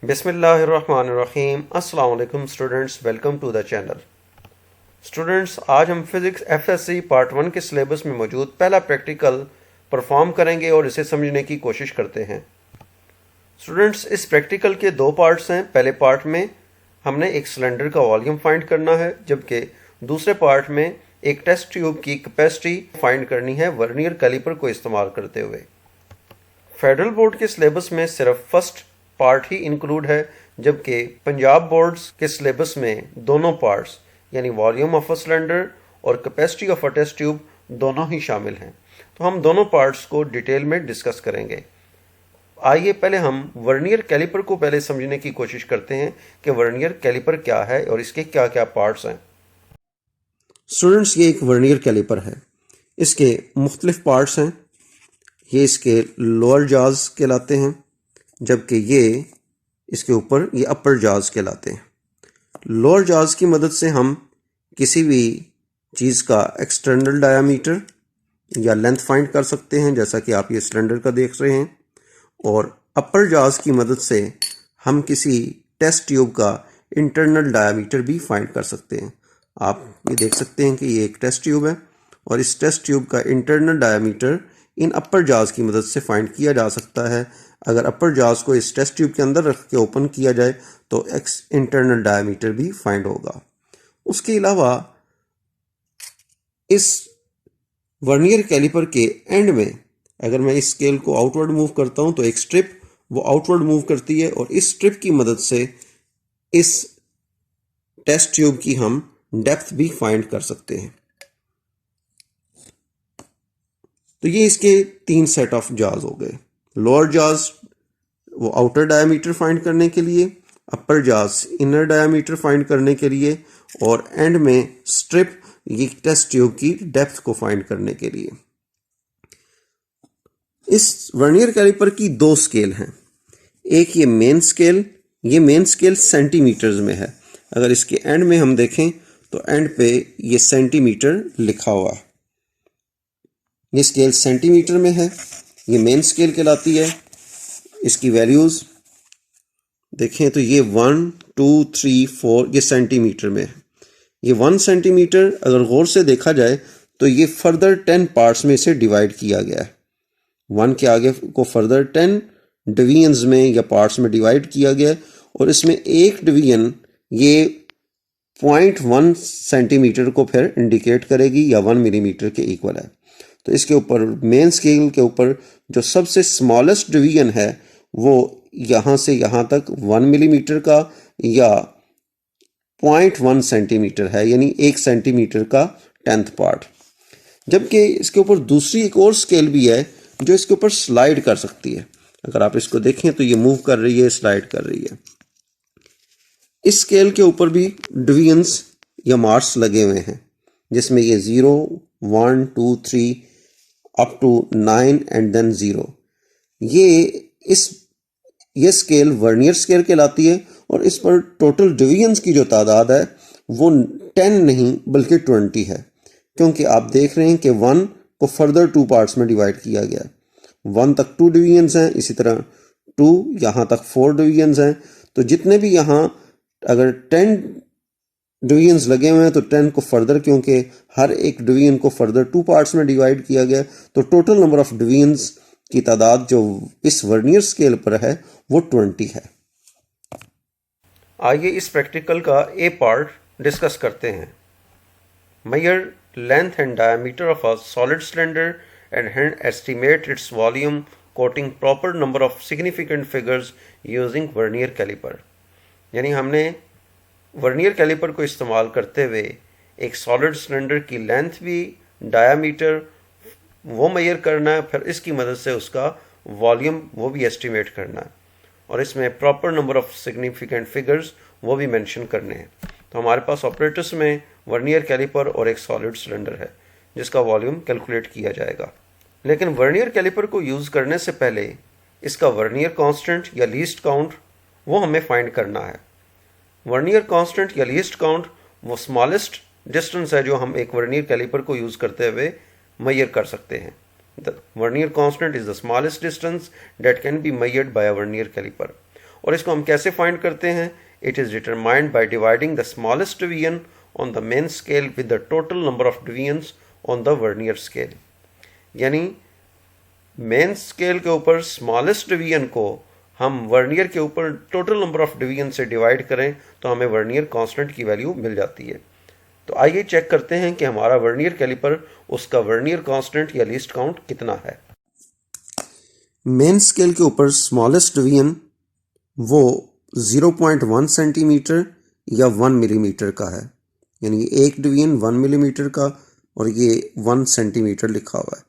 बिस्मिल्लाहिर्रहमानिर्रहीम। अस्सलाम वालेकुम students, welcome to the channel. Students, आज हम फिज़िक्स एफएससी पार्ट 1 के सिलेबस में मौजूद पहला प्रैक्टिकल परफॉर्म करेंगे और इसे समझने की कोशिश करते हैं। स्टूडेंट्स, इस प्रैक्टिकल के दो पार्ट्स हैं। पहले पार्ट में हमने एक सिलेंडर का वॉल्यूम फाइंड करना है, जबकि दूसरे पार्ट में एक टेस्ट ट्यूब की कैपेसिटी फाइंड करनी है वर्नियर कैलिपर को इस्तेमाल करते हुए। फेडरल बोर्ड के सिलेबस में सिर्फ फर्स्ट पार्ट ही इंक्लूड है, जबकि पंजाब बोर्ड्स के सिलेबस में दोनों पार्ट्स यानी वॉल्यूम ऑफ अ सिलेंडर और capacity of a test tube दोनों ही शामिल हैं। तो हम दोनों पार्ट्स को डिटेल में डिस्कस करेंगे। आइए पहले हम वर्नियर कैलिपर को पहले समझने की कोशिश करते हैं कि वर्नियर कैलिपर क्या है और इसके क्या क्या पार्ट्स हैं। स्टूडेंट्स, ये एक वर्नियर कैलिपर है। इसके मुख्तलिफ पार्ट्स हैं। ये इसके लोअर जाज कहलाते हैं, जबकि ये इसके ऊपर ये अपर जाज कहलाते हैं। लोअर जाज की मदद से हम किसी भी चीज़ का एक्सटर्नल डायामीटर या लेंथ फाइंड कर सकते हैं, जैसा कि आप ये सिलेंडर का देख रहे हैं। और अपर जाज की मदद से हम किसी टेस्ट ट्यूब का इंटरनल डायामीटर भी फाइंड कर सकते हैं। आप ये देख सकते हैं कि ये एक टेस्ट ट्यूब है और इस टेस्ट ट्यूब का इंटरनल डायामीटर इन अपर जाज की मदद से फाइंड किया जा सकता है। अगर अपर जाज को इस टेस्ट ट्यूब के अंदर रख के ओपन किया जाए तो इंटरनल डायमीटर भी फाइंड होगा। उसके अलावा इस वर्नियर कैलिपर के एंड में अगर मैं इस स्केल को आउटवर्ड मूव करता हूं तो एक स्ट्रिप वो आउटवर्ड मूव करती है और इस स्ट्रिप की मदद से इस टेस्ट ट्यूब की हम डेप्थ भी फाइंड कर सकते हैं। तो ये इसके 3 सेट ऑफ जाज हो गए। लोअर जाज वो आउटर डायमीटर फाइंड करने के लिए, अपर जाज इनर डायमीटर फाइंड करने के लिए और एंड में स्ट्रिप ये टेस्ट ट्यूब की डेप्थ को फाइंड करने के लिए। इस वर्नियर कैलिपर की 2 स्केल हैं। एक ये मेन स्केल सेंटीमीटर्स में है। अगर इसके एंड में हम देखें तो एंड पे ये सेंटीमीटर लिखा हुआ है। ये स्केल सेंटीमीटर में है, ये मेन स्केल कहलाती है। इसकी वैल्यूज़ देखें तो ये 1, 2, 3, 4 ये सेंटीमीटर में है। ये 1 सेंटीमीटर अगर गौर से देखा जाए तो ये फर्दर 10 पार्ट्स में इसे डिवाइड किया गया है। 1 के आगे को फर्दर 10 डिवीजन्स में या पार्ट्स में डिवाइड किया गया है और इसमें एक डिवीजन ये 0.1 सेंटीमीटर को फिर इंडिकेट करेगी या 1 मिलीमीटर के इक्वल है। तो इसके ऊपर मेन स्केल के ऊपर जो सबसे स्मॉलेस्ट डिवीजन है वो यहाँ से यहाँ तक 1 मिलीमीटर का या 0.1 सेंटीमीटर है, यानी 1 सेंटीमीटर का 10th पार्ट। जबकि इसके ऊपर दूसरी एक और स्केल भी है जो इसके ऊपर स्लाइड कर सकती है। अगर आप इसको देखें तो ये मूव कर रही है, स्लाइड कर रही है। इस स्केल के ऊपर भी डिवीजन्स या मार्क्स लगे हुए हैं, जिसमें ये 0, 1, 2, 3 अप टू 9 एंड देन 0। ये स्केल वर्नियर स्केल कहलाती है और इस पर टोटल डिवीजन्स की जो तादाद है वो 10 नहीं बल्कि 20 है, क्योंकि आप देख रहे हैं कि 1 को फर्दर 2 पार्ट्स में डिवाइड किया गया। 1 तक 2 डिवीजन्स हैं, इसी तरह 2 यहाँ तक 4 डिवीजन्स हैं। तो जितने भी यहाँ अगर 10 डिवीजन्स लगे हुए हैं तो 10 को फर्दर, क्योंकि हर एक डिवीजन को फर्दर 2 पार्ट्स में डिवाइड किया गया, तो टोटल नंबर ऑफ डिवीजन्स की तादाद जो इस वर्नियर स्केल पर है वो 20 है। आइए इस प्रैक्टिकल का ए पार्ट डिस्कस करते हैं। Measure length and diameter of a solid cylinder and estimate its volume quoting proper number of significant figures using vernier calliper. यानी हमने वर्नियर कैलिपर को इस्तेमाल करते हुए एक सॉलिड सिलेंडर की लेंथ भी, डायामीटर वो मेजर करना है, फिर इसकी मदद से उसका वॉल्यूम वो भी एस्टिमेट करना है और इसमें proper number of significant figures वो भी मेंशन करने हैं। तो हमारे पास ऑपरेटर्स में वर्नियर कैलिपर और एक सॉलिड सिलेंडर है जिसका वॉल्यूम कैलकुलेट किया जाएगा। लेकिन वर्नियर कैलिपर को यूज़ करने से पहले इसका वर्नियर कांस्टेंट या लीस्ट काउंट वो हमें फाइंड करना है। वर्नियर कांस्टेंट या लीस्ट काउंट वो स्मॉलेस्ट डिस्टेंस है जो हम एक वर्नियर कैलिपर को यूज़ करते हुए मेजर कर सकते हैं। The vernier constant is the smallest distance that can be measured by a vernier calliper. और इसको हम कैसे फाइंड करते हैं? It is determined by dividing the smallest division on the main scale with the total number of divisions on the vernier scale. यानी main scale के ऊपर smallest division को हम वर्नियर के ऊपर टोटल नंबर ऑफ डिवीजन से divide करें तो हमें वर्नियर कांस्टेंट की वैल्यू मिल जाती है। तो आइए चेक करते हैं कि हमारा वर्नियर कैलिपर उसका वर्नियर कांस्टेंट या लीस्ट काउंट कितना है। मेन स्केल के ऊपर स्मॉलेस्ट डिवीजन वो 0.1 सेंटीमीटर या 1 मिलीमीटर का है, यानी एक डिवीजन 1 मिलीमीटर का और ये 1 सेंटीमीटर लिखा हुआ है।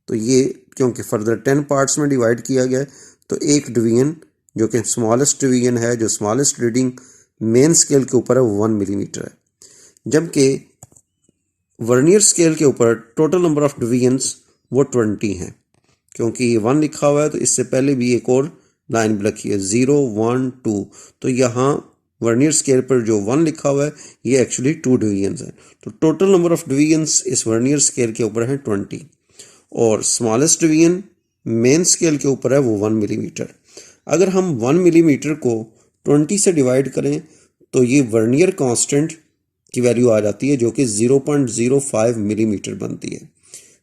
तो ये क्योंकि फर्दर 10 पार्ट्स में डिवाइड किया गया है तो एक डिवीजन जो कि स्मॉलेस्ट डिवीजन है, जो स्मॉलेस्ट रीडिंग मेन स्केल के ऊपर है वो 1 मिलीमीटर है, जबकि वर्नियर स्केल के ऊपर टोटल नंबर ऑफ डिवीजन्स वो 20 हैं। क्योंकि ये 1 लिखा हुआ है तो इससे पहले भी एक और लाइन भी लिखी है 0, 1, 2, तो यहाँ वर्नियर स्केल पर जो 1 लिखा हुआ है ये एक्चुअली 2 डिवीजन्स हैं। तो टोटल नंबर ऑफ डिवीजन्स इस वर्नियर स्केल के ऊपर है 20 और स्मॉलेस्ट डिवीजन मेन स्केल के ऊपर है वो 1 मिलीमीटर। अगर हम 1 मिलीमीटर को 20 से डिवाइड करें तो ये वर्नियर कांस्टेंट की वैल्यू आ जाती है जो कि 0.05 मिलीमीटर बनती है,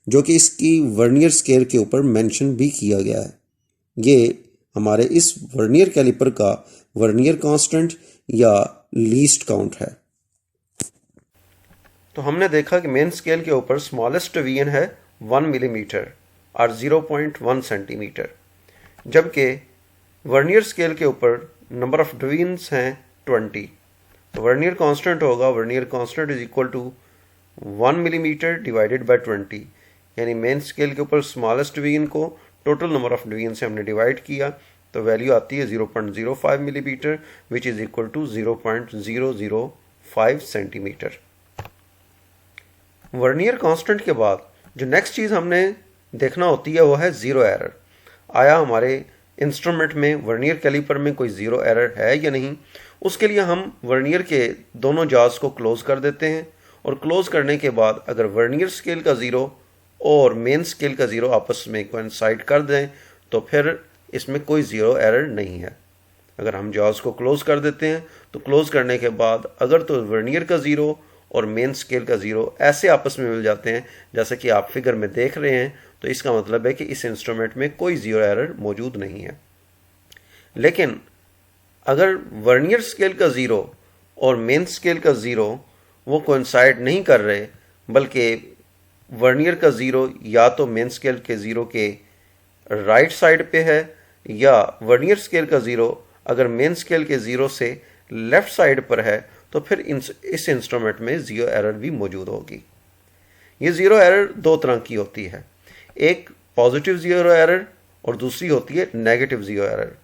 जो कि इसकी वर्नियर स्केल के ऊपर मेंशन भी किया गया है। ये हमारे इस वर्नियर कैलिपर का वर्नियर कांस्टेंट या लीस्ट काउंट है। तो हमने देखा कि मेन स्केल के ऊपर स्मॉलेस्ट डिवीजन है 1 मिलीमीटर और 0.1 सेंटीमीटर, जबकि वर्नियर स्केल के ऊपर नंबर ऑफ डिवीजन्स हैं 20। तो वर्नियर कांस्टेंट होगा, vernier constant is equal to 1 millimetre divided by 20, यानी मेन स्केल के ऊपर स्मॉलेस्ट डिवीजन को टोटल नंबर ऑफ डिवीजन से हमने डिवाइड किया तो वैल्यू आती है 0.05 millimetre which is equal to 0.005 centimetre. Vernier constant के बाद जो नेक्स्ट चीज़ हमने देखना होती है वो है ज़ीरो एरर। आया हमारे इंस्ट्रूमेंट में वर्नियर कैलिपर में कोई ज़ीरो एरर है या नहीं। उसके लिए हम वर्नियर के दोनों जार्स को क्लोज कर देते हैं और क्लोज करने के बाद अगर वर्नियर स्केल का ज़ीरो और मेन स्केल का ज़ीरो आपस में कोइंसाइड कर दें तो फिर इसमें कोई ज़ीरो एरर नहीं है। अगर हम जार्स को क्लोज कर देते हैं तो क्लोज करने के बाद अगर तो वर्नियर का ज़ीरो और मेन स्केल का ज़ीरो ऐसे आपस में मिल जाते हैं जैसे कि आप फिगर में देख रहे हैं, तो इसका मतलब है कि इस इंस्ट्रूमेंट में कोई ज़ीरो एरर मौजूद नहीं है। लेकिन अगर वर्नियर स्केल का ज़ीरो और मेन स्केल का ज़ीरो वो कोइंसाइड नहीं कर रहे, बल्कि वर्नियर का ज़ीरो या तो मेन स्केल के ज़ीरो के राइट साइड पे है या वर्नियर स्केल का ज़ीरो अगर मेन स्केल के ज़ीरो से लेफ़्ट साइड पर है तो फिर इस इंस्ट्रूमेंट में ज़ीरो एरर भी मौजूद होगी। ये ज़ीरो एरर दो तरह की होती है, एक पॉजिटिव ज़ीरो एरर और दूसरी होती है नेगेटिव ज़ीरो एरर।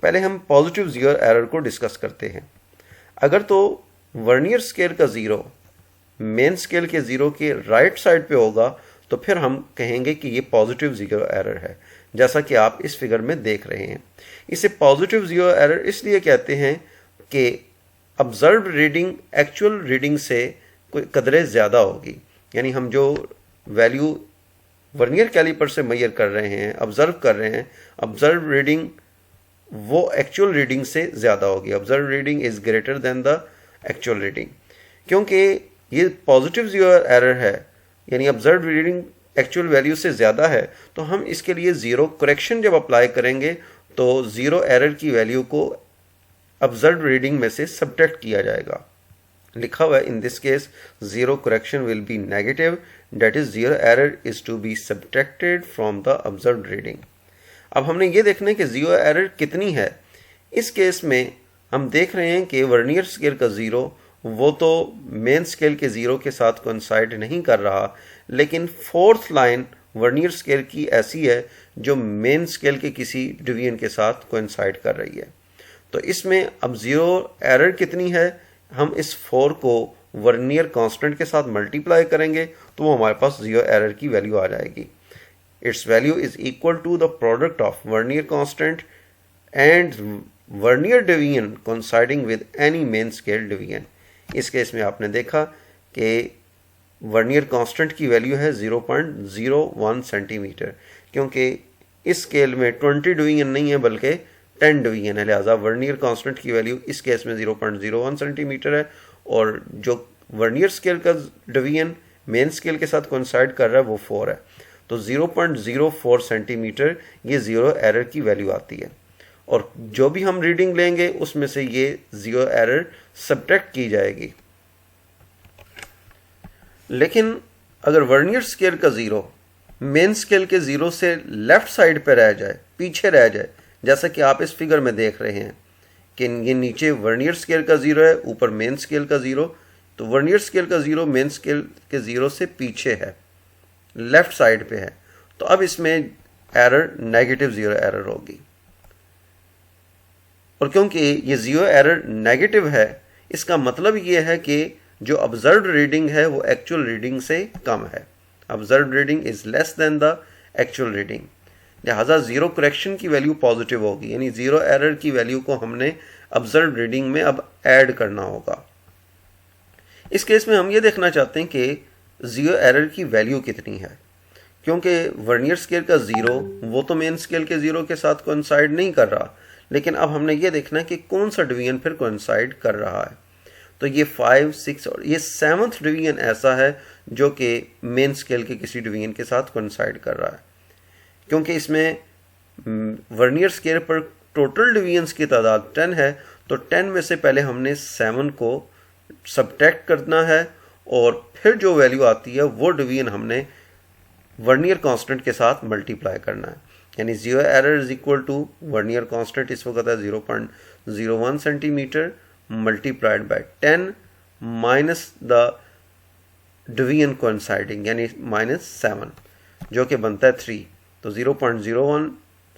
पहले हम पॉजिटिव ज़ीरो एरर को डिस्कस करते हैं। अगर तो वर्नियर स्केल का ज़ीरो मेन स्केल के ज़ीरो के राइट साइड पे होगा तो फिर हम कहेंगे कि ये पॉजिटिव ज़ीरो एरर है, जैसा कि आप इस फिगर में देख रहे हैं। इसे पॉजिटिव ज़ीरो एरर इसलिए कहते हैं कि ऑब्जर्व्ड रीडिंग एक्चुअल रीडिंग से कोई कदरे ज़्यादा होगी, यानी हम जो वैल्यू वर्नियर कैलिपर से मेजर कर रहे हैं, ऑब्जर्व कर रहे हैं, ऑब्जर्व रीडिंग वो एक्चुअल रीडिंग से ज़्यादा होगी। Observe reading is greater than the actual reading. क्योंकि ये पॉजिटिव ज़ीरो एरर है, यानी ऑब्जर्व रीडिंग एक्चुअल वैल्यू से ज़्यादा है, तो हम इसके लिए ज़ीरो करेक्शन जब अप्लाई करेंगे तो ज़ीरो एरर की वैल्यू को ऑब्जर्व रीडिंग में से सब्ट्रैक्ट किया जाएगा। लिखा हुआ है in this case zero correction will be negative, that is zero error is to be subtracted from the observed reading. अब हमने ये देखना है कि ज़ीरो एरर कितनी है। इस केस में हम देख रहे हैं कि वर्नियर स्केल का ज़ीरो वो तो मेन स्केल के ज़ीरो के साथ कोइंसाइड नहीं कर रहा, लेकिन फोर्थ लाइन वर्नियर स्केल की ऐसी है जो मेन स्केल के किसी डिवीजन के साथ कोइंसाइड कर रही है। तो इसमें अब ज़ीरो एरर कितनी है, हम इस 4 को वर्नियर कांस्टेंट के साथ मल्टीप्लाई करेंगे तो वो हमारे पास ज़ीरो एरर की वैल्यू आ जाएगी। Its value is equal to the product of vernier constant and vernier division coinciding with any main scale division. इस केस में आपने देखा कि वर्नियर कांस्टेंट की वैल्यू है 0.01 सेंटीमीटर, क्योंकि इस स्केल में 20 डिवीजन नहीं है बल्कि 10 डिवीजन है, लिहाजा वर्नियर कांस्टेंट की वैल्यू इस केस में 0.01 सेंटीमीटर है, और जो वर्नियर स्केल का डिवीजन मेन स्केल के साथ कोइंसाइड कर रहा है वो 4 है। तो 0.04 सेंटीमीटर ये जीरो एरर की वैल्यू आती है, और जो भी हम रीडिंग लेंगे उसमें से ये जीरो एरर सब्ट्रैक्ट की जाएगी। लेकिन अगर वर्नियर स्केल का जीरो मेन स्केल के जीरो से लेफ्ट साइड पे रह जाए, पीछे रह जाए, जैसा कि आप इस फिगर में देख रहे हैं कि ये नीचे वर्नियर स्केल का जीरो है, ऊपर मेन स्केल का जीरो, तो वर्नियर स्केल का जीरो मेन स्केल के जीरो से पीछे है, लेफ्ट साइड पे है, तो अब इसमें एरर नेगेटिव जीरो एरर होगी। और क्योंकि ये जीरो एरर नेगेटिव है, इसका मतलब ये है कि जो ऑब्जर्व्ड रीडिंग है वो एक्चुअल रीडिंग से कम है। Observed reading is less than the actual reading, लिहाजा जीरो करेक्शन की वैल्यू पॉजिटिव होगी, यानी जीरो एरर की वैल्यू को हमने ऑब्जर्व्ड रीडिंग में अब ऐड करना होगा। इस केस में हम ये देखना चाहते हैं कि जीरो एरर की वैल्यू कितनी है, क्योंकि वर्नियर स्केल का जीरो वो तो मेन स्केल के जीरो के साथ कोइंसाइड नहीं कर रहा, लेकिन अब हमने ये देखना है कि कौन सा डिवीजन फिर कोइंसाइड कर रहा है। तो ये 5, 6 और ये 7th डिवीजन ऐसा है जो कि मेन स्केल के किसी डिवीजन के साथ कोइंसाइड कर रहा है, क्योंकि इसमें वर्नियर स्केल पर टोटल डिवीजन्स की तादाद 10 है, तो 10 में से पहले हमने 7 को सब्ट्रैक्ट करना है, और फिर जो वैल्यू आती है वो डिवीजन हमने वर्नियर कांस्टेंट के साथ मल्टीप्लाई करना है, यानी zero error is equal to vernier constant इस वक्त है 0.01 centimetre multiplied by 10 minus the division coinciding यानी -7 जो कि बनता है 3, तो 0.01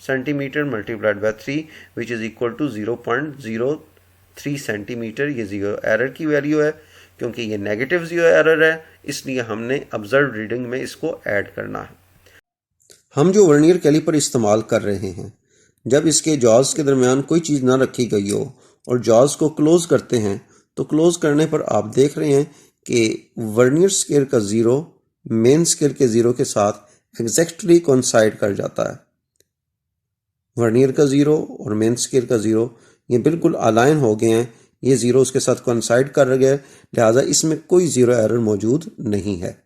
centimetre multiplied by 3 which is equal to 0.03 centimetre. ये जीरो एरर की वैल्यू है, क्योंकि ये नेगेटिव जीरो एरर है, इसलिए हमने ऑब्जर्व रीडिंग में इसको ऐड करना है। हम जो वर्नियर कैलिपर इस्तेमाल कर रहे हैं, जब इसके जॉज के दरमियान कोई चीज़ ना रखी गई हो और जॉज को क्लोज करते हैं, तो क्लोज करने पर आप देख रहे हैं कि वर्नियर स्केल का ज़ीरो मेन स्केल के ज़ीरो के साथ एग्जैक्टली कोइंसाइड कर जाता है। वर्नियर का ज़ीरो और मेन स्केल का ज़ीरो ये बिल्कुल अलाइन हो गए हैं, ये ज़ीरो उसके साथ कोइंसाइड कर गया, लिहाजा इसमें कोई ज़ीरो एरर मौजूद नहीं है।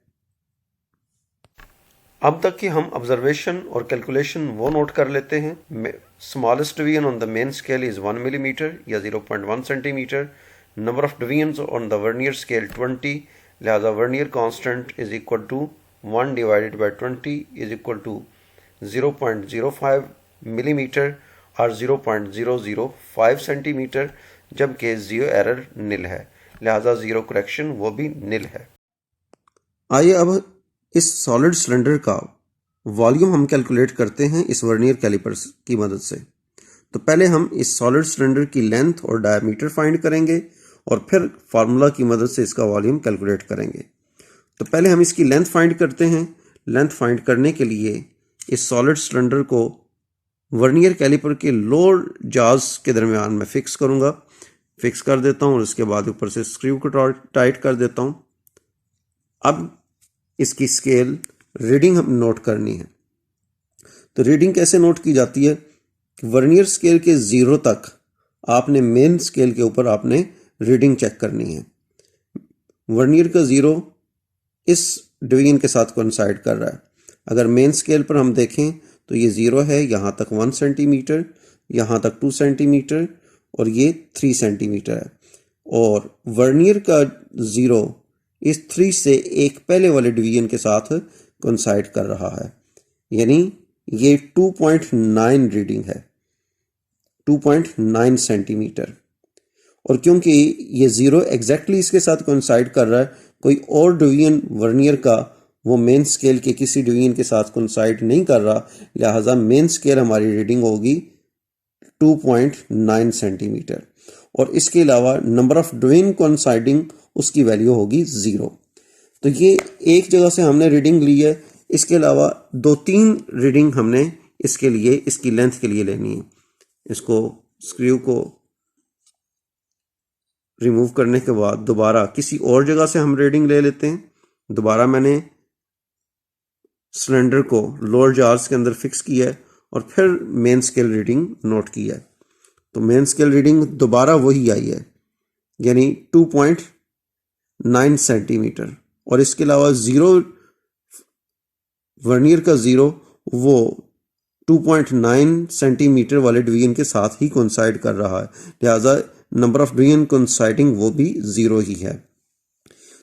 अब तक कि हम ऑब्जर्वेशन और कैलकुलेशन वो नोट कर लेते हैं। Smallest division on the main scale is 1 millimetre या 0.1 centimetre. Number of divisions on the vernier scale 20, लिहाजा vernier constant is equal to 1 divided by 20 is equal to 0.05 millimetre और 0.005 सेंटीमीटर, जबकि zero error निल है, लिहाजा zero correction वो भी निल है। आइए अब इस सॉलिड सिलेंडर का वॉल्यूम हम कैलकुलेट करते हैं इस वर्नियर कैलिपर की मदद से। तो पहले हम इस सॉलिड सिलेंडर की लेंथ और डायमीटर फाइंड करेंगे और फिर फार्मूला की मदद से इसका वॉल्यूम कैलकुलेट करेंगे। तो पहले हम इसकी लेंथ फाइंड करते हैं। लेंथ फाइंड करने के लिए इस सॉलिड सिलेंडर को वर्नियर कैलिपर के लोअर जाज के दरमियान में फिक्स करूंगा। फिक्स कर देता हूं और उसके बाद ऊपर से स्क्रू को टाइट कर देता हूं। अब इसकी स्केल रीडिंग हम नोट करनी है। तो रीडिंग कैसे नोट की जाती है? वर्नियर स्केल के ज़ीरो तक आपने मेन स्केल के ऊपर आपने रीडिंग चेक करनी है। वर्नियर का ज़ीरो इस डिवीजन के साथ कोइंसाइड कर रहा है। अगर मेन स्केल पर हम देखें तो ये ज़ीरो है, यहाँ तक 1 सेंटीमीटर, यहाँ तक 2 सेंटीमीटर और ये 3 सेंटीमीटर है। और वर्नियर का ज़ीरो इस 3 से एक पहले वाले डिवीजन के साथ कोइंसाइड कर रहा है, यानी ये 2.9 रीडिंग है, 2.9 सेंटीमीटर। और क्योंकि ये ज़ीरो एग्जैक्टली इसके साथ कोइंसाइड कर रहा है, कोई और डिवीजन वर्नियर का वो मेन स्केल के किसी डिवीजन के साथ कोइंसाइड नहीं कर रहा, लिहाजा मेन स्केल हमारी रीडिंग होगी 2.9 सेंटीमीटर। और इसके अलावा नंबर ऑफ डिवीजन कोइंसाइडिंग उसकी वैल्यू होगी 0। तो ये एक जगह से हमने रीडिंग ली है। इसके अलावा 2-3 रीडिंग हमने इसके लिए इसकी लेंथ के लिए लेनी है। इसको स्क्रू को रिमूव करने के बाद दोबारा किसी और जगह से हम रीडिंग ले लेते हैं। दोबारा मैंने सिलेंडर को लोअर जार्स के अंदर फिक्स किया है और फिर मेन स्केल रीडिंग नोट किया है। तो मेन स्केल रीडिंग दोबारा वही आई है, यानी 2.9 सेंटीमीटर। और इसके अलावा ज़ीरो, वर्नियर का ज़ीरो वो 2.9 सेंटीमीटर वाले डिवीजन के साथ ही कोइंसाइड कर रहा है, लिहाजा नंबर ऑफ डिवीजन कोइंसाइडिंग वो भी ज़ीरो ही है।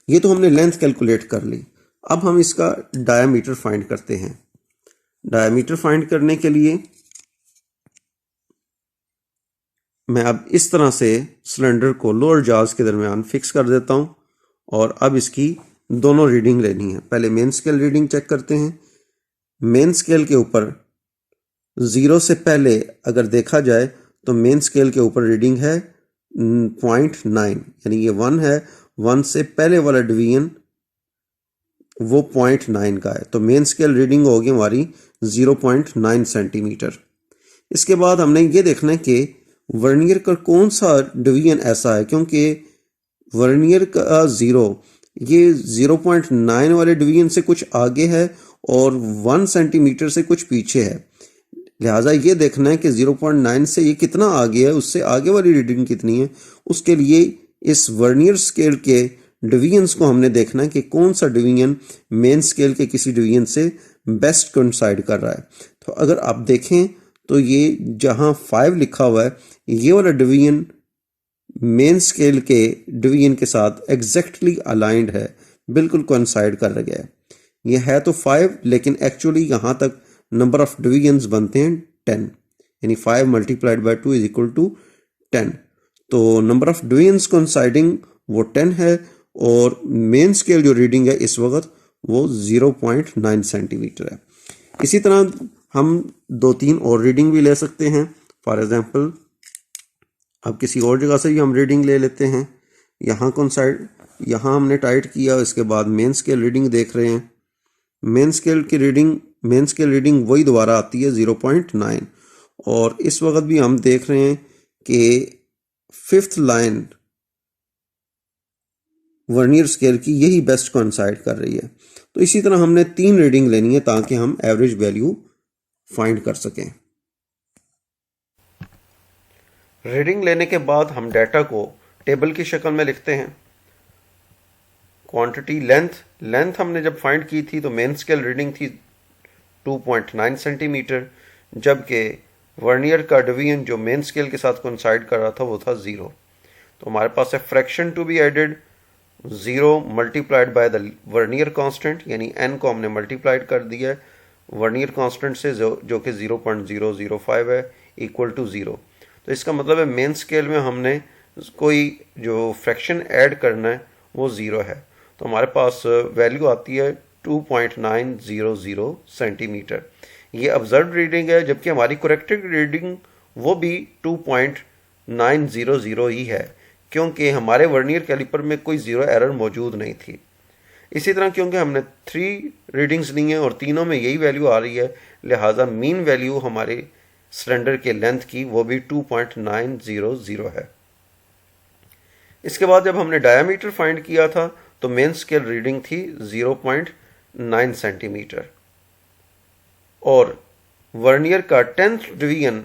ये तो हमने लेंथ कैलकुलेट कर ली। अब हम इसका डायामीटर फाइंड करते हैं। डायामीटर फाइंड करने के लिए मैं अब इस तरह से सिलेंडर को लोअर जाज के दरमियान फिक्स कर देता हूं और अब इसकी दोनों रीडिंग लेनी है। पहले मेन स्केल रीडिंग चेक करते हैं। मेन स्केल के ऊपर ज़ीरो से पहले अगर देखा जाए तो मेन स्केल के ऊपर रीडिंग है 0.9, यानी ये 1 है, 1 से पहले वाला डिवीजन वो 0.9 का है, तो मेन स्केल रीडिंग होगी हमारी 0.9 सेंटीमीटर। इसके बाद हमने ये देखना है कि वर्नियर का कौन सा डिवीजन ऐसा है, क्योंकि वर्नियर का ज़ीरो ये 0.9 वाले डिवीजन से कुछ आगे है और 1 सेंटीमीटर से कुछ पीछे है, लिहाजा ये देखना है कि 0.9 से ये कितना आगे है, उससे आगे वाली रीडिंग कितनी है। उसके लिए इस वर्नियर स्केल के डिवीजन्स को हमने देखना है कि कौन सा डिवीजन मेन स्केल के किसी डिवीजन से बेस्ट कोइंसाइड कर रहा है। तो अगर आप देखें तो ये जहां 5 लिखा हुआ है, ये वाला डिवीजन मेन स्केल के डिवीजन के साथ एग्जैक्टली अलाइंड है, बिल्कुल कोइंसाइड कर गया है। ये है तो 5, लेकिन एक्चुअली यहाँ तक नंबर ऑफ डिवीजन्स बनते हैं 10, यानी 5 multiplied by 2 is equal to 10। तो नंबर ऑफ डिवीजन्स कोइंसाइडिंग वो 10 है और मेन स्केल जो रीडिंग है इस वक्त वो 0.9 सेंटीमीटर है। इसी तरह हम 2-3 और रीडिंग भी ले सकते हैं। फॉर एग्जांपल अब किसी और जगह से भी हम रीडिंग ले लेते हैं। यहाँ कोइंसाइड, यहाँ हमने टाइट किया, इसके बाद मेन स्केल रीडिंग देख रहे हैं। मेन स्केल रीडिंग वही दोबारा आती है 0.9, और इस वक्त भी हम देख रहे हैं कि 5th लाइन वर्नियर स्केल की यही बेस्ट कोइंसाइड कर रही है। तो इसी तरह हमने 3 रीडिंग लेनी है ताकि हम एवरेज वैल्यू फाइंड कर सकें। रीडिंग लेने के बाद हम डाटा को टेबल की शक्ल में लिखते हैं। क्वांटिटी लेंथ हमने जब फाइंड की थी तो मेन स्केल रीडिंग थी 2.9 सेंटीमीटर, जबकि वर्नियर का डिवीजन जो मेन स्केल के साथ कोइंसाइड कर रहा था वो था 0। तो हमारे पास है fraction to be added 0 multiplied by the vernier constant, यानी n को हमने मल्टीप्लाइड कर दिया है वर्नियर कांस्टेंट से जो कि 0.005 है, इक्वल टू 0। तो इसका मतलब है मेन स्केल में हमने कोई जो फ्रैक्शन ऐड करना है वो 0 है। तो हमारे पास वैल्यू आती है 2.900 सेंटीमीटर। ये ऑब्जर्व रीडिंग है, जबकि हमारी करेक्टेड रीडिंग वो भी 2.900 ही है, क्योंकि हमारे वर्नियर कैलिपर में कोई ज़ीरो एरर मौजूद नहीं थी। इसी तरह क्योंकि हमने 3 रीडिंग्स ली हैं और तीनों में यही वैल्यू आ रही है, लिहाजा मीन वैल्यू हमारे सिलेंडर के लेंथ की वो भी 2.900 है। इसके बाद जब हमने डायामीटर फाइंड किया था तो मेन स्केल रीडिंग थी 0.9 सेंटीमीटर और वर्नियर का 10th डिवीजन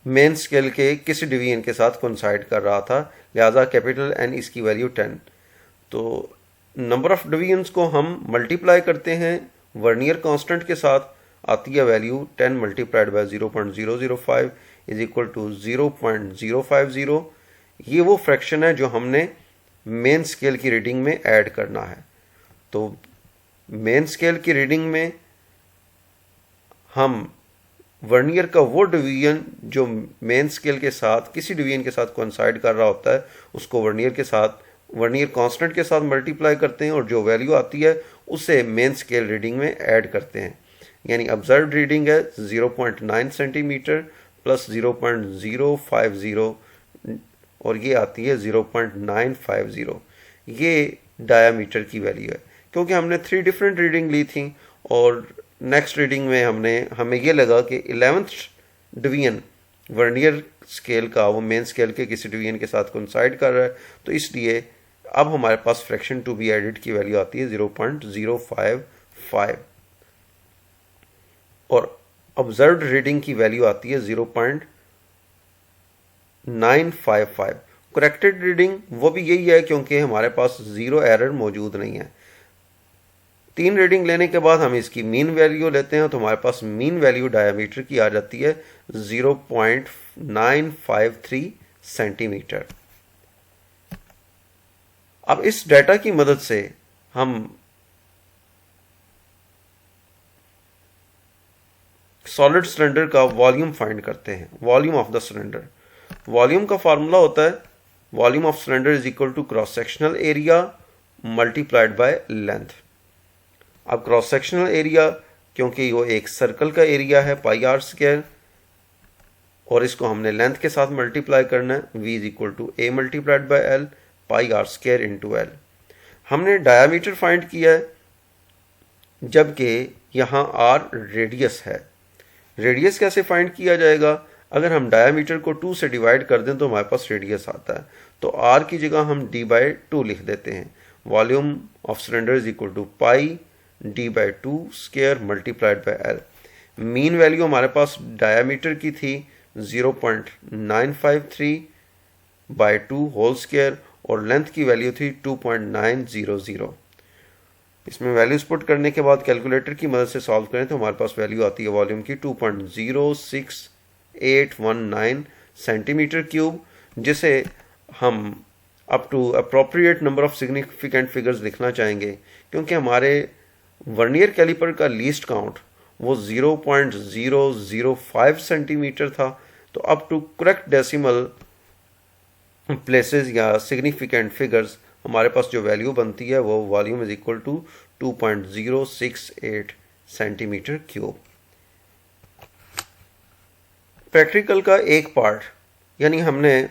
मेन स्केल के किसी डिवीजन के साथ कोइंसाइड कर रहा था, लिहाजा कैपिटल N इसकी वैल्यू 10। तो नंबर ऑफ डिवीजन्स को हम मल्टीप्लाई करते हैं वर्नियर कांस्टेंट के साथ, आती है value 10 multiplied by 0.005 is equal to 0.050। ये वो फ्रैक्शन है जो हमने मेन स्केल की रीडिंग में ऐड करना है। तो मेन स्केल की रीडिंग में हम वर्नियर का वो डिवीजन जो मेन स्केल के साथ किसी डिवीजन के साथ कोइंसाइड कर रहा होता है उसको वर्नियर कांस्टेंट के साथ मल्टीप्लाई करते हैं और जो वैल्यू आती है उसे मेन स्केल रीडिंग में ऐड करते हैं। यानी ऑब्जर्व्ड रीडिंग है 0.9 सेंटीमीटर प्लस 0.050 और ये आती है 0.950। ये डायामीटर की वैल्यू है। क्योंकि हमने 3 डिफरेंट रीडिंग ली थी और नेक्स्ट रीडिंग में हमें ये लगा कि 11th डिवीजन वर्नियर स्केल का वो मेन स्केल के किसी डिवीजन के साथ कोइंसाइड कर रहा है, तो इसलिए अब हमारे पास फ्रैक्शन टू बी एडेड की वैल्यू आती है 0.055 और ऑब्जर्व्ड रीडिंग की वैल्यू आती है 0.955। करेक्टेड रीडिंग वो भी यही है क्योंकि हमारे पास ज़ीरो एरर मौजूद नहीं है। 3 रीडिंग लेने के बाद हम इसकी मीन वैल्यू लेते हैं तो हमारे पास मीन वैल्यू डायमीटर की आ जाती है 0.953 सेंटीमीटर। अब इस डाटा की मदद से हम सॉलिड सिलेंडर का वॉल्यूम फाइंड करते हैं। Volume of the cylinder, volume का फार्मूला होता है volume of cylinder is equal to cross sectional area multiplied by length. अब क्रॉस सेक्शनल एरिया क्योंकि वो एक सर्कल का एरिया है पाई आर स्क्वायर, और इसको हमने लेंथ के साथ मल्टीप्लाई करना है, v is equal to A multiplied by L pi R square into L. हमने डायामीटर फाइंड किया है जबकि यहाँ r रेडियस है। रेडियस कैसे फाइंड किया जाएगा? अगर हम डायामीटर को 2 से डिवाइड कर दें तो हमारे पास रेडियस आता है, तो r की जगह हम d/2 लिख देते हैं। Volume of cylinder is equal to pi d/2 square multiplied by L. Mean value हमारे पास डायामीटर की थी 0.953/2 होल स्क्वायर और लेंथ की वैल्यू थी 2.900। इसमें वैल्यूज पुट करने के बाद कैलकुलेटर की मदद से सॉल्व करें तो हमारे पास वैल्यू आती है वॉल्यूम की 2.06819 सेंटीमीटर क्यूब, जिसे हम up to appropriate number of significant figures लिखना चाहेंगे क्योंकि हमारे वर्नियर कैलिपर का लीस्ट काउंट वो 0.005 सेंटीमीटर था। तो up to correct decimal places या सिग्निफिकेंट फिगर्स हमारे पास जो वैल्यू बनती है वो volume is equal to 2.068 centimetre cube. Practical का एक पार्ट यानी हमने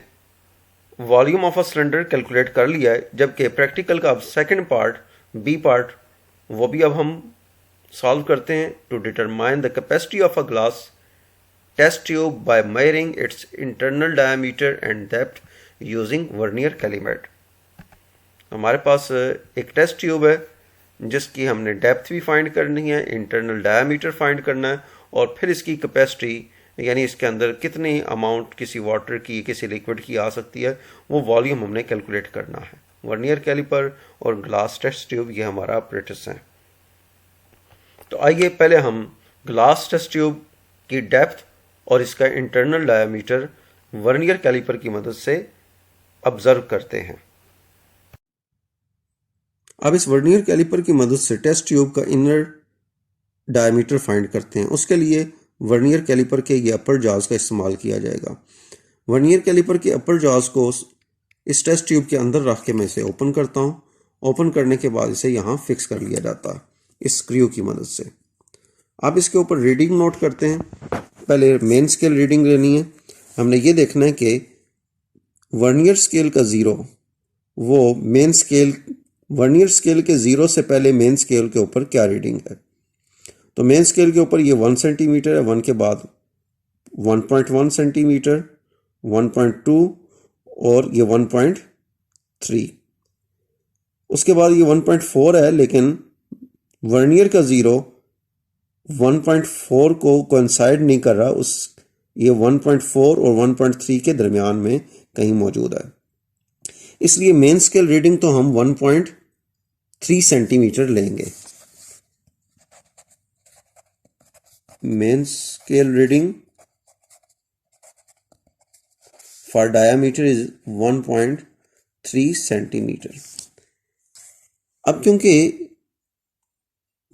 volume of a cylinder calculate कर लिया है, जबकि प्रैक्टिकल का अब सेकंड पार्ट बी पार्ट वो भी अब हम सॉल्व करते हैं। To determine the capacity of a glass test tube by measuring its internal diameter and depth using vernier calliper. हमारे पास एक टेस्ट ट्यूब है जिसकी हमने डेप्थ भी फाइंड करनी है, इंटरनल डायमीटर फाइंड करना है और फिर इसकी कैपेसिटी यानी इसके अंदर कितनी अमाउंट किसी वाटर की किसी लिक्विड की आ सकती है वो वॉल्यूम हमने कैलकुलेट करना है। वर्नियर कैलिपर और ग्लास टेस्ट ट्यूब ये हमारा अपरेटस है। तो आइए पहले हम ग्लास टेस्ट ट्यूब की डेप्थ और इसका इंटरनल डायमीटर वर्नियर कैलिपर की मदद से ऑब्जर्व करते हैं। अब इस वर्नियर कैलिपर की मदद से टेस्ट ट्यूब का इनर डायमीटर फाइंड करते हैं। उसके लिए वर्नियर कैलिपर के ये अपर जॉज का इस्तेमाल किया जाएगा। वर्नियर कैलिपर के अपर जॉज को इस टेस्ट ट्यूब के अंदर रख के मैं इसे ओपन करता हूँ। ओपन करने के बाद इसे यहाँ फिक्स कर लिया जाता है इस स्क्रू की मदद से। अब इसके ऊपर रीडिंग नोट करते हैं। पहले मेन स्केल रीडिंग लेनी है। हमने ये देखना है कि वर्नियर स्केल का ज़ीरो वो मेन स्केल वर्नियर स्केल के ज़ीरो से पहले मेन स्केल के ऊपर क्या रीडिंग है। तो मेन स्केल के ऊपर ये 1 सेंटीमीटर है, 1 के बाद 1.1 सेंटीमीटर, 1.2 और ये 1.3। उसके बाद ये 1.4 है, लेकिन वर्नियर का ज़ीरो 1.4 को कोइंसाइड नहीं कर रहा, उस ये 1.4 और 1.3 के दरमियान में कहीं मौजूद है। इसलिए मेन स्केल रीडिंग तो हम 1.3 सेंटीमीटर लेंगे। Main scale reading for diameter is 1.3 centimetre. अब क्योंकि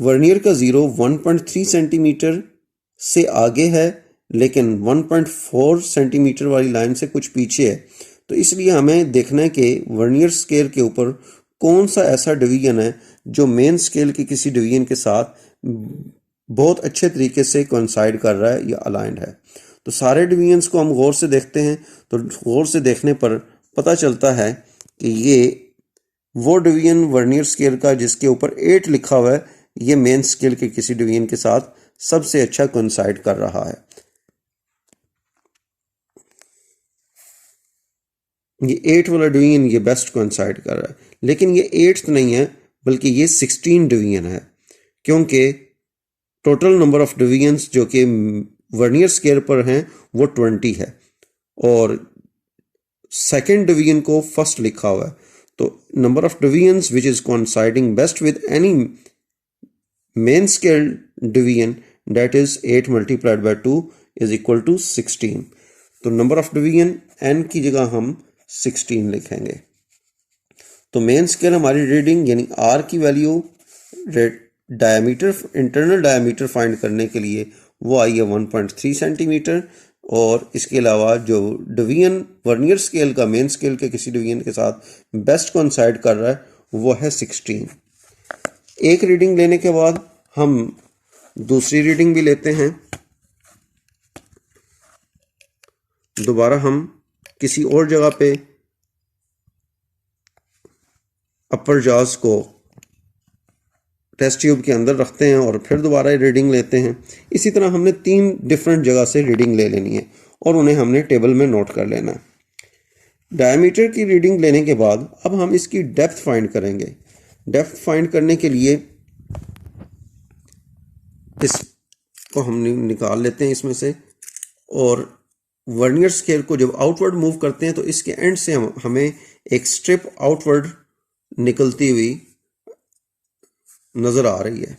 वर्नियर का ज़ीरो 1.3 सेंटीमीटर से आगे है लेकिन 1.4 सेंटीमीटर वाली लाइन से कुछ पीछे है, तो इसलिए हमें देखना है कि वर्नियर स्केल के ऊपर कौन सा ऐसा डिवीजन है जो मेन स्केल के किसी डिवीजन के साथ बहुत अच्छे तरीके से कोइंसाइड कर रहा है या अलाइंड है। तो सारे डिवीजन्स को हम गौर से देखते हैं, तो गौर से देखने पर पता चलता है कि ये वो डिवीजन वर्नियर स्केल का जिसके ऊपर 8 लिखा हुआ है, ये मेन स्केल के किसी डिवीजन के साथ सबसे अच्छा कोइंसाइड कर रहा है। ये 8 वाला डिवीजन ये बेस्ट कोइंसाइड कर रहा है, लेकिन ये 8th नहीं है बल्कि ये 16 डिवीजन है, क्योंकि टोटल नंबर ऑफ डिवीजन्स जो कि वर्नियर स्केल पर हैं वो 20 है और सेकेंड डिवीजन को फर्स्ट लिखा हुआ है, तो number of divisions which is coinciding best with any main scale division that is 8 multiplied by 2 is equal to 16। तो नंबर ऑफ डिवीजन n की जगह हम 16 लिखेंगे। तो मेन स्केल हमारी रीडिंग यानी r की value diameter internal diameter find करने के लिए वो आई है 1.3 सेंटीमीटर, और इसके अलावा जो डिवीजन वर्नियर स्केल का मेन स्केल के किसी डिवीजन के साथ बेस्ट कोइंसाइड कर रहा है वो है 16। एक रीडिंग लेने के बाद हम दूसरी रीडिंग भी लेते हैं। दोबारा हम किसी और जगह पे अपर जॉज को टेस्ट ट्यूब के अंदर रखते हैं और फिर दोबारा रीडिंग लेते हैं। इसी तरह हमने 3 डिफरेंट जगह से रीडिंग ले लेनी है और उन्हें हमने टेबल में नोट कर लेना है। डायमीटर की रीडिंग लेने के बाद अब हम इसकी डेप्थ फाइंड करेंगे। डेप्थ फाइंड करने के लिए इसको हम निकाल लेते हैं इसमें से, और वर्नियर स्केल को जब आउटवर्ड मूव करते हैं तो इसके एंड से हमें एक स्ट्रिप आउटवर्ड निकलती हुई नजर आ रही है।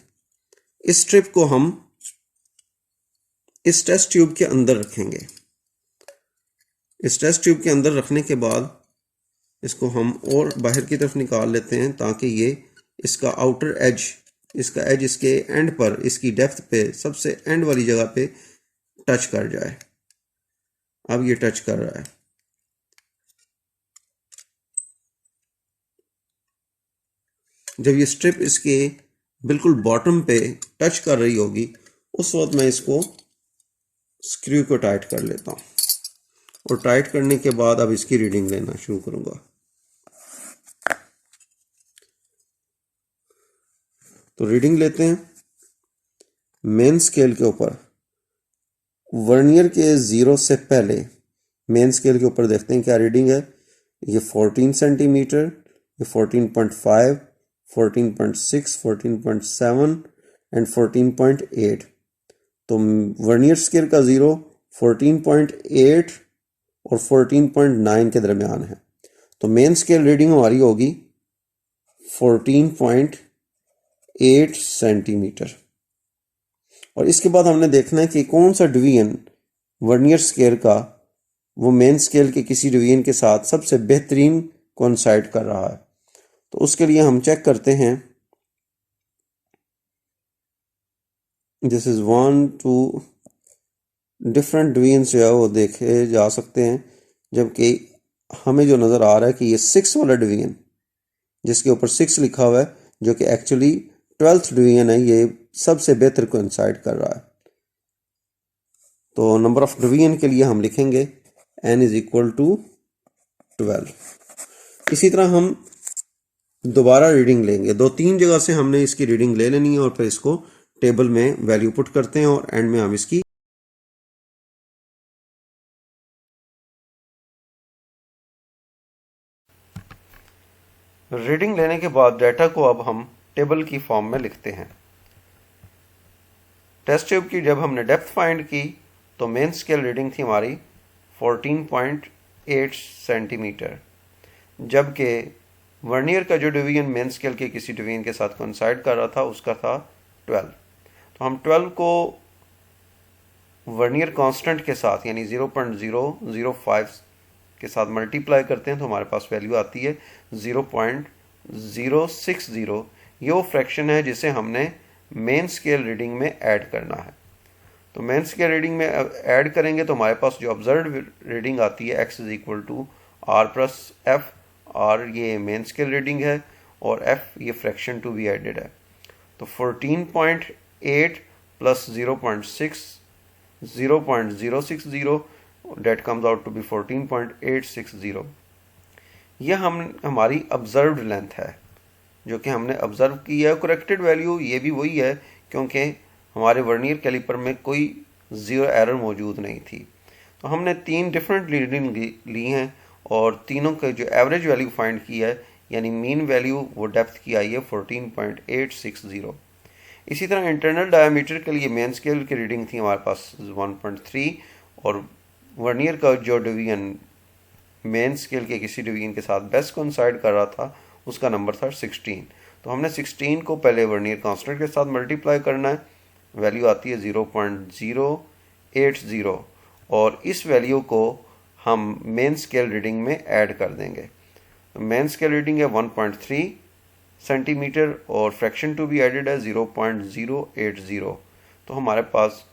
इस स्ट्रिप को हम इस टेस्ट ट्यूब के अंदर रखेंगे। इस टेस्ट ट्यूब के अंदर रखने के बाद इसको हम और बाहर की तरफ निकाल लेते हैं ताकि ये इसका आउटर एज, इसका एज इसके एंड पर, इसकी डेप्थ पे सबसे एंड वाली जगह पे टच कर जाए। अब ये टच कर रहा है। जब ये स्ट्रिप इसके बिल्कुल बॉटम पे टच कर रही होगी उस वक्त मैं इसको स्क्रू को टाइट कर लेता हूं, और टाइट करने के बाद अब इसकी रीडिंग लेना शुरू करूंगा। तो रीडिंग लेते हैं। मेन स्केल के ऊपर वर्नियर के 0 से पहले मेन स्केल के ऊपर देखते हैं क्या रीडिंग है। ये 14 सेंटीमीटर, ये 14.5, 14.6, 14.7 एंड 14.8। तो वर्नियर स्केल का 0 14.8 और 14.9 के दरमियान है। तो मेन स्केल रीडिंग हमारी होगी 14.8 सेंटीमीटर। और इसके बाद हमने देखना है कि कौन सा डिवीजन वर्नियर स्केल का वो मेन स्केल के किसी डिवीजन के साथ सबसे बेहतरीन कोइंसाइड कर रहा है। तो उसके लिए हम चेक करते हैं। दिस इज 1 2 डिफरेंट डिवीजन जो है वो देखे जा सकते हैं, जबकि हमें जो नज़र आ रहा है कि ये 6 वाला डिवीजन जिसके ऊपर 6 लिखा हुआ है, जो कि एक्चुअली 12th डिवीजन है, ये सबसे बेहतर कोइंसाइड कर रहा है। तो नंबर ऑफ डिवीजन के लिए हम लिखेंगे n इज इक्वल टू 12। इसी तरह हम दोबारा रीडिंग लेंगे। 2-3 जगह से हमने इसकी रीडिंग ले लेनी है और फिर इसको टेबल में वैल्यू पुट करते हैं और एंड में हम इसकी रीडिंग लेने के बाद डाटा को अब हम टेबल की फॉर्म में लिखते हैं। टेस्ट ट्यूब की जब हमने डेप्थ फाइंड की तो मेन स्केल रीडिंग थी हमारी 14.8 सेंटीमीटर, जबकि वर्नियर का जो डिवीजन मेन स्केल के किसी डिवीजन के साथ कोइंसाइड कर रहा था उसका था 12। तो हम 12 को वर्नियर कांस्टेंट के साथ यानी 0.005 के साथ मल्टीप्लाई करते हैं तो हमारे पास वैल्यू आती है 0.060। ये वो फ्रैक्शन है जिसे हमने मेन स्केल रीडिंग में ऐड करना है। तो मेन स्केल रीडिंग में ऐड करेंगे तो हमारे पास जो ऑब्जर्व रीडिंग आती है x is equal to r plus F. r ये मेन स्केल रीडिंग है और f ये फ्रैक्शन टू बी एडेड है। तो 14.8 plus 0.060 that comes out to be 14.860। यह हमारी ऑब्जर्व्ड लेंथ है जो कि हमने ऑब्जर्व की है। करेक्टेड वैल्यू ये भी वही है क्योंकि हमारे वर्नियर कैलिपर में कोई ज़ीरो एरर मौजूद नहीं थी। तो हमने 3 डिफरेंट रीडिंग ली हैं और तीनों के जो एवरेज वैल्यू फाइंड की है यानी मीन वैल्यू वो डेप्थ की आई है 14.860। इसी तरह इंटरनल डायमीटर के लिए मेन स्केल की रीडिंग थी हमारे पास 1.3 और वर्नियर का जो डिवीजन मेन स्केल के किसी डिवीजन के साथ बेस्ट कोइंसाइड कर रहा था, उसका नंबर था 16। तो हमने 16 को पहले वर्नियर कांस्टेंट के साथ मल्टीप्लाई करना है, वैल्यू आती है 0.080 और इस वैल्यू को हम मेन स्केल रीडिंग में ऐड कर देंगे। मेन स्केल रीडिंग है 1.3 सेंटीमीटर और फ्रैक्शन टू बी एडेड है 0.080। तो हमारे पास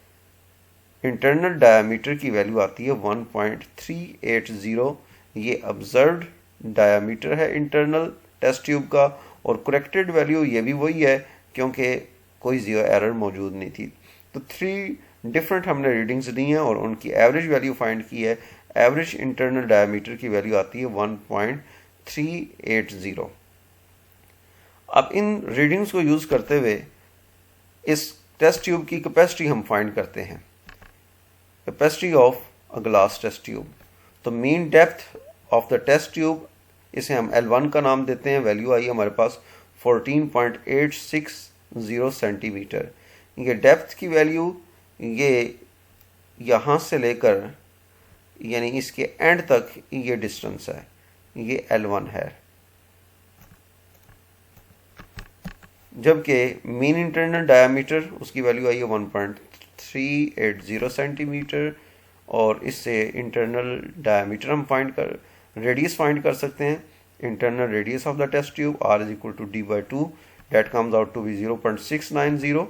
इंटरनल डायामीटर की वैल्यू आती है 1.380। ये ऑब्जर्व्ड डायामीटर है इंटरनल टेस्ट ट्यूब का, और करेक्टेड वैल्यू ये भी वही है क्योंकि कोई जीरो एरर मौजूद नहीं थी। तो 3 डिफरेंट हमने रीडिंग्स दी हैं और उनकी एवरेज वैल्यू फाइंड की है। एवरेज इंटरनल डायामीटर की वैल्यू आती है 1.380। अब इन रीडिंग्स को यूज करते हुए इस टेस्ट ट्यूब की कैपेसिटी हम फाइंड करते हैं। Capacity of a glass test tube, तो mean depth of the test tube, इसे हम L1 का नाम देते हैं। वैल्यू आई हमारे पास 14.860 सेंटीमीटर। ये डेप्थ की वैल्यू ये यहाँ से लेकर यानी इसके एंड तक ये डिस्टेंस है, ये L1 है। जबकि मीन इंटरनल डायामीटर उसकी वैल्यू आई है 1.380 सेंटीमीटर और इससे इंटरनल डायामीटर हम रेडियस फाइंड कर सकते हैं। Internal radius of the test tube R is equal to D/2, that comes out to be 0.690।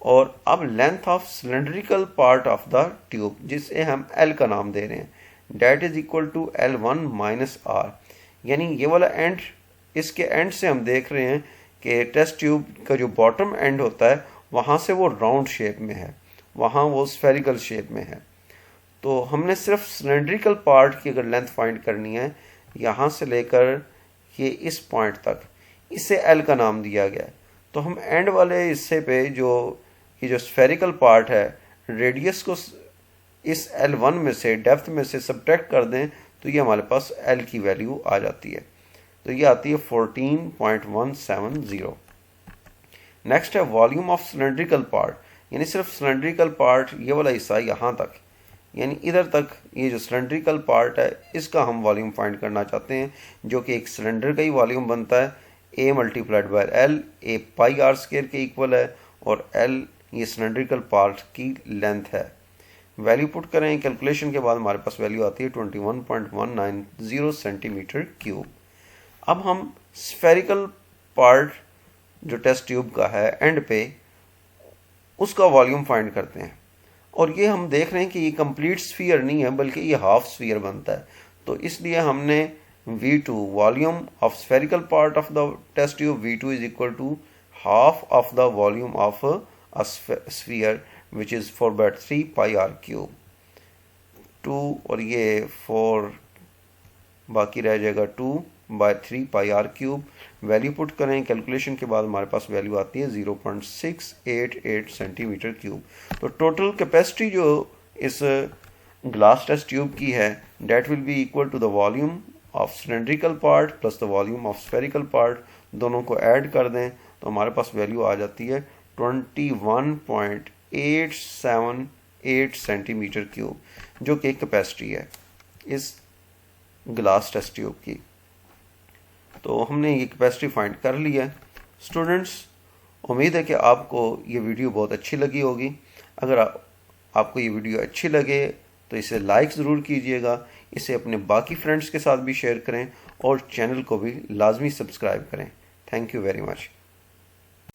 और अब length of cylindrical part of the tube, जिसे हम L का नाम दे रहे हैं, that is equal to L1 minus R। यानी ये वाला एंड, इसके एंड से हम देख रहे हैं कि टेस्ट ट्यूब का जो बॉटम एंड होता है वहाँ से वो राउंड शेप में है, वहाँ वो स्फेरिकल शेप में है। तो हमने सिर्फ सिलेंड्रिकल पार्ट की अगर लेंथ फाइंड करनी है यहाँ से लेकर ये इस पॉइंट तक, इसे L का नाम दिया गया है। तो हम एंड वाले हिस्से पे ये जो स्फेरिकल पार्ट है, रेडियस को इस L1 में से, डेप्थ में से सब्ट्रैक्ट कर दें तो ये हमारे पास L की वैल्यू आ जाती है। तो ये आती है 14.170। नेक्स्ट है वॉल्यूम ऑफ सिलेंड्रिकल पार्ट, यानी सिर्फ सिलेंड्रिकल पार्ट ये वाला हिस्सा यहाँ तक, यानी इधर तक ये जो सिलेंड्रिकल पार्ट है इसका हम वॉल्यूम फाइंड करना चाहते हैं, जो कि एक सिलेंडर का ही वॉल्यूम बनता है। A multiplied by L, A pi R square के इक्वल है और L ये सिलेंड्रिकल पार्ट की लेंथ है। वैल्यू पुट करें कैलकुलेशन के बाद हमारे पास वैल्यू आती है 21.190 सेंटीमीटर क्यूब। अब हम स्फेरिकल पार्ट जो टेस्ट ट्यूब का है एंड पे, उसका वॉल्यूम फाइंड करते हैं। और ये हम देख रहे हैं कि ये कंप्लीट स्फीयर नहीं है बल्कि ये हाफ स्फीयर बनता है। तो इसलिए हमने V2 volume of spherical part of the test tube, V2 is equal to half of the volume of a sphere which is 4/3 pi R cube. 2 और ये 4 बाकी रह जाएगा 2/3 pi R cube. Value put करें कैलकुलेशन के बाद हमारे पास वैल्यू आती है 0.688 सेंटीमीटर क्यूब। तो टोटल कैपेसिटी जो इस ग्लास टेस्ट ट्यूब की है, that will be equal to the volume of cylindrical part plus the volume of spherical part, दोनों को ऐड कर दें तो हमारे पास वैल्यू आ जाती है 21.878 सेंटीमीटर क्यूब, जो कि कैपेसिटी है इस ग्लास टेस्ट ट्यूब की। तो हमने ये कैपेसिटी फाइंड कर लिया है। स्टूडेंट्स, उम्मीद है कि आपको ये वीडियो बहुत अच्छी लगी होगी। अगर आपको ये वीडियो अच्छी लगे तो इसे लाइक ज़रूर कीजिएगा, इसे अपने बाकी फ्रेंड्स के साथ भी शेयर करें और चैनल को भी लाजमी सब्सक्राइब करें। Thank you very much.